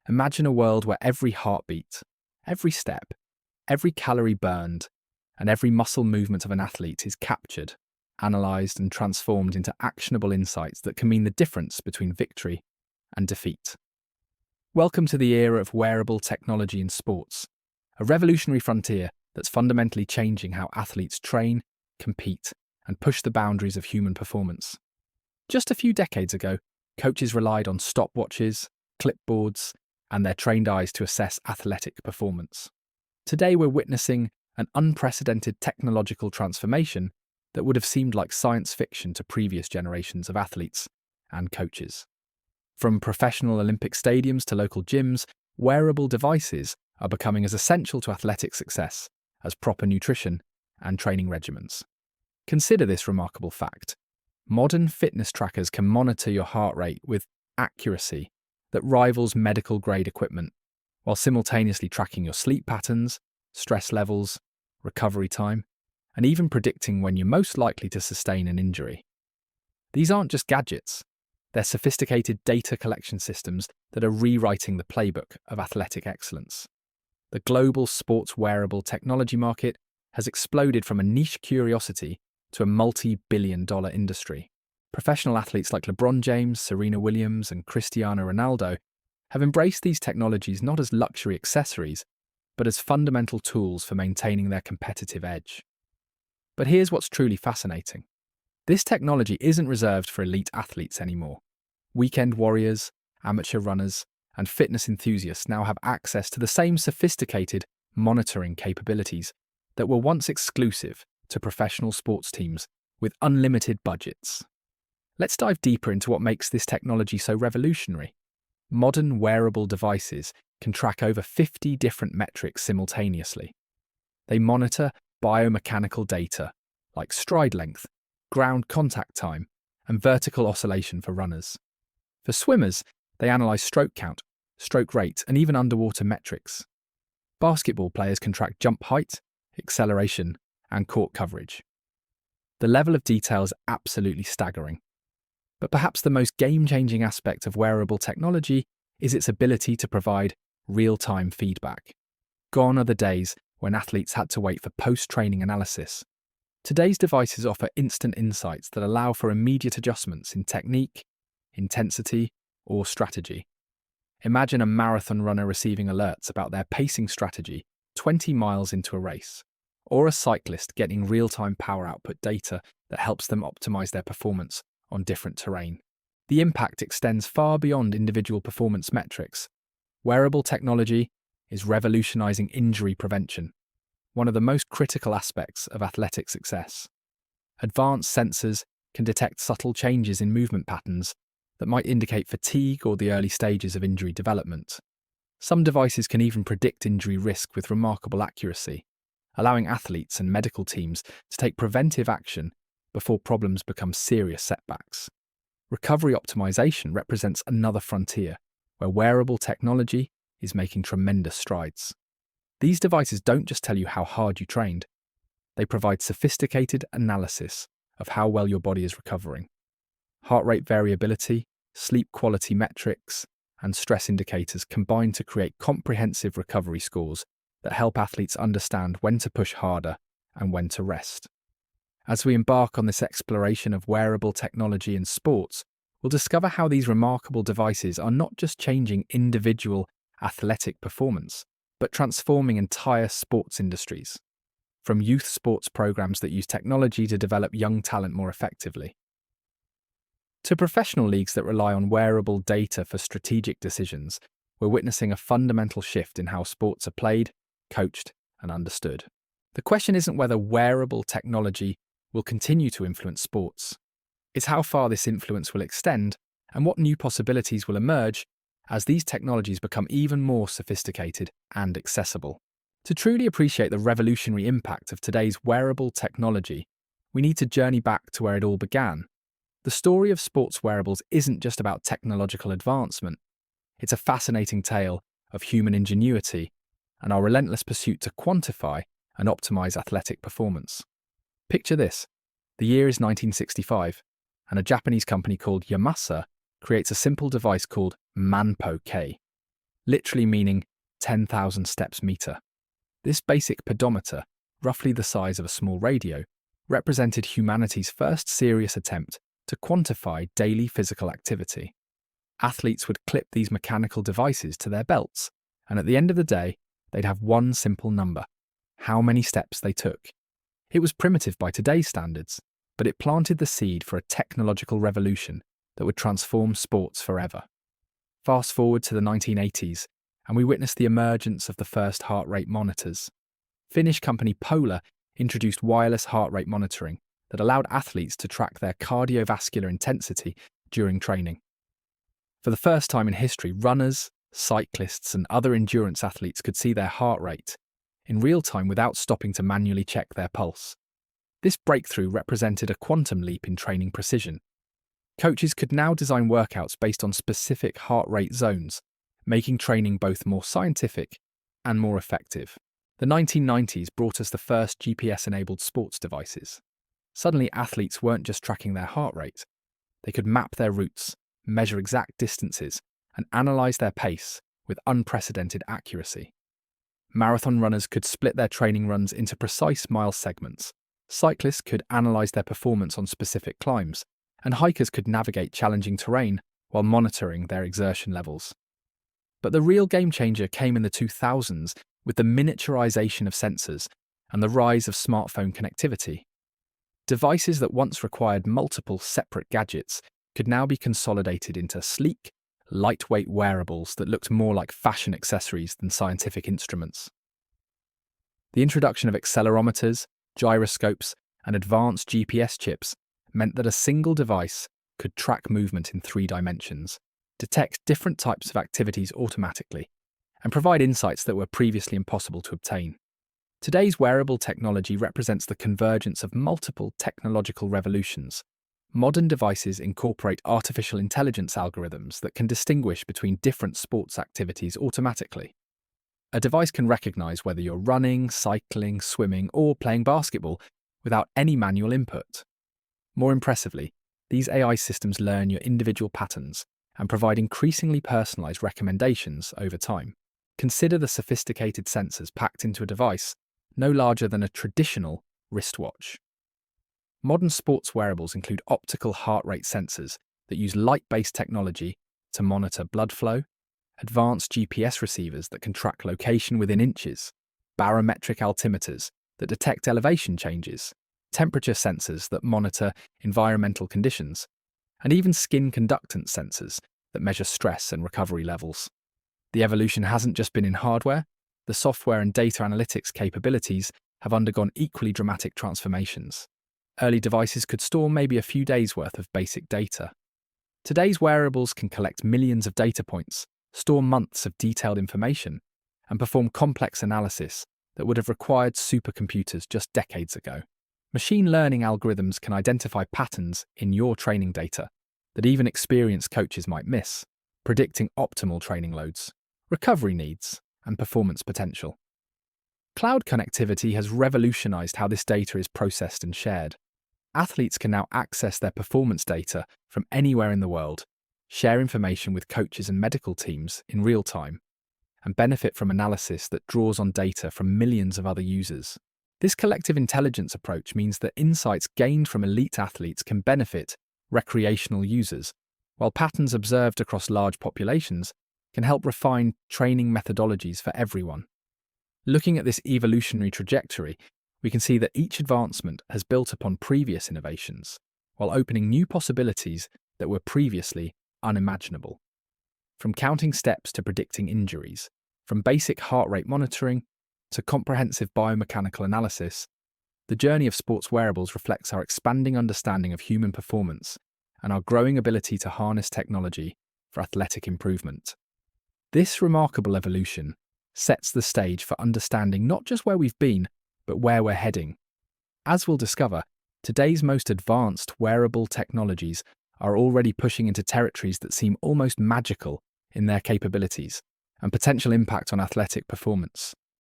Imagine a world where every heartbeat, every step, every calorie burned, and every muscle movement of an athlete is captured, analysed, and transformed into actionable insights that can mean the difference between victory and defeat. Welcome to the era of wearable technology in sports, a revolutionary frontier that's fundamentally changing how athletes train, compete, and push the boundaries of human performance. Just a few decades ago, coaches relied on stopwatches, clipboards, and their trained eyes to assess athletic performance. Today, we're witnessing an unprecedented technological transformation that would have seemed like science fiction to previous generations of athletes and coaches. From professional Olympic stadiums to local gyms, wearable devices are becoming as essential to athletic success as proper nutrition and training regimens. Consider this remarkable fact. Modern fitness trackers can monitor your heart rate with accuracy that rivals medical-grade equipment, while simultaneously tracking your sleep patterns, stress levels, recovery time, and even predicting when you're most likely to sustain an injury. These aren't just gadgets. They're sophisticated data collection systems that are rewriting the playbook of athletic excellence. The global sports wearable technology market has exploded from a niche curiosity to a multi-billion-dollar industry. Professional athletes like LeBron James, Serena Williams, and Cristiano Ronaldo have embraced these technologies not as luxury accessories, but as fundamental tools for maintaining their competitive edge. But here's what's truly fascinating. This technology isn't reserved for elite athletes anymore. Weekend warriors, amateur runners, and fitness enthusiasts now have access to the same sophisticated monitoring capabilities that were once exclusive to professional sports teams with unlimited budgets. Let's dive deeper into what makes this technology so revolutionary. Modern wearable devices can track over 50 different metrics simultaneously. They monitor biomechanical data like stride length, ground contact time, and vertical oscillation for runners. For swimmers, they analyse stroke count, stroke rate, and even underwater metrics. Basketball players can track jump height, acceleration, and court coverage. The level of detail is absolutely staggering. But perhaps the most game-changing aspect of wearable technology is its ability to provide real-time feedback. Gone are the days when athletes had to wait for post-training analysis. Today's devices offer instant insights that allow for immediate adjustments in technique, intensity, or strategy. Imagine a marathon runner receiving alerts about their pacing strategy 20 miles into a race, or a cyclist getting real-time power output data that helps them optimize their performance on different terrain. The impact extends far beyond individual performance metrics. Wearable technology is revolutionizing injury prevention, one of the most critical aspects of athletic success. Advanced sensors can detect subtle changes in movement patterns that might indicate fatigue or the early stages of injury development. Some devices can even predict injury risk with remarkable accuracy, allowing athletes and medical teams to take preventive action before problems become serious setbacks. Recovery optimization represents another frontier where wearable technology is making tremendous strides. These devices don't just tell you how hard you trained, they provide sophisticated analysis of how well your body is recovering. Heart rate variability, sleep quality metrics, and stress indicators combine to create comprehensive recovery scores that help athletes understand when to push harder and when to rest. As we embark on this exploration of wearable technology in sports, we'll discover how these remarkable devices are not just changing individual athletic performance, but transforming entire sports industries. From youth sports programs that use technology to develop young talent more effectively, to professional leagues that rely on wearable data for strategic decisions, we're witnessing a fundamental shift in how sports are played, coached, and understood. The question isn't whether wearable technology will continue to influence sports. It's how far this influence will extend and what new possibilities will emerge as these technologies become even more sophisticated and accessible. To truly appreciate the revolutionary impact of today's wearable technology, we need to journey back to where it all began. The story of sports wearables isn't just about technological advancement. It's a fascinating tale of human ingenuity and our relentless pursuit to quantify and optimize athletic performance. Picture this. The year is 1965, and a Japanese company called Yamasa creates a simple device called Manpo K. literally meaning 10,000 steps meter. This basic pedometer, roughly the size of a small radio, represented humanity's first serious attempt to quantify daily physical activity. Athletes would clip these mechanical devices to their belts, and at the end of the day, they'd have one simple number: how many steps they took. It was primitive by today's standards, but it planted the seed for a technological revolution that would transform sports forever. Fast forward to the 1980s, and we witnessed the emergence of the first heart rate monitors. Finnish company Polar introduced wireless heart rate monitoring that allowed athletes to track their cardiovascular intensity during training. For the first time in history, runners, cyclists, and other endurance athletes could see their heart rate in real time without stopping to manually check their pulse. This breakthrough represented a quantum leap in training precision. Coaches could now design workouts based on specific heart rate zones, making training both more scientific and more effective. The 1990s brought us the first GPS-enabled sports devices. Suddenly, athletes weren't just tracking their heart rate. They could map their routes, measure exact distances, and analyze their pace with unprecedented accuracy. Marathon runners could split their training runs into precise mile segments. Cyclists could analyze their performance on specific climbs, and hikers could navigate challenging terrain while monitoring their exertion levels. But the real game changer came in the 2000s with the miniaturization of sensors and the rise of smartphone connectivity. Devices that once required multiple separate gadgets could now be consolidated into sleek, lightweight wearables that looked more like fashion accessories than scientific instruments. The introduction of accelerometers, gyroscopes, and advanced GPS chips meant that a single device could track movement in 3 dimensions, detect different types of activities automatically, and provide insights that were previously impossible to obtain. Today's wearable technology represents the convergence of multiple technological revolutions. Modern devices incorporate artificial intelligence algorithms that can distinguish between different sports activities automatically. A device can recognize whether you're running, cycling, swimming, or playing basketball without any manual input. More impressively, these AI systems learn your individual patterns and provide increasingly personalized recommendations over time. Consider the sophisticated sensors packed into a device no larger than a traditional wristwatch. Modern sports wearables include optical heart rate sensors that use light-based technology to monitor blood flow, advanced GPS receivers that can track location within inches, barometric altimeters that detect elevation changes, temperature sensors that monitor environmental conditions, and even skin conductance sensors that measure stress and recovery levels. The evolution hasn't just been in hardware. The software and data analytics capabilities have undergone equally dramatic transformations. Early devices could store maybe a few days' worth of basic data. Today's wearables can collect millions of data points, store months of detailed information, and perform complex analysis that would have required supercomputers just decades ago. Machine learning algorithms can identify patterns in your training data that even experienced coaches might miss, predicting optimal training loads, recovery needs, and performance potential. Cloud connectivity has revolutionized how this data is processed and shared. Athletes can now access their performance data from anywhere in the world, share information with coaches and medical teams in real time, and benefit from analysis that draws on data from millions of other users. This collective intelligence approach means that insights gained from elite athletes can benefit recreational users, while patterns observed across large populations can help refine training methodologies for everyone. Looking at this evolutionary trajectory, we can see that each advancement has built upon previous innovations, while opening new possibilities that were previously unimaginable. From counting steps to predicting injuries, from basic heart rate monitoring to comprehensive biomechanical analysis, the journey of sports wearables reflects our expanding understanding of human performance and our growing ability to harness technology for athletic improvement. This remarkable evolution sets the stage for understanding not just where we've been, but where we're heading. As we'll discover, today's most advanced wearable technologies are already pushing into territories that seem almost magical in their capabilities and potential impact on athletic performance.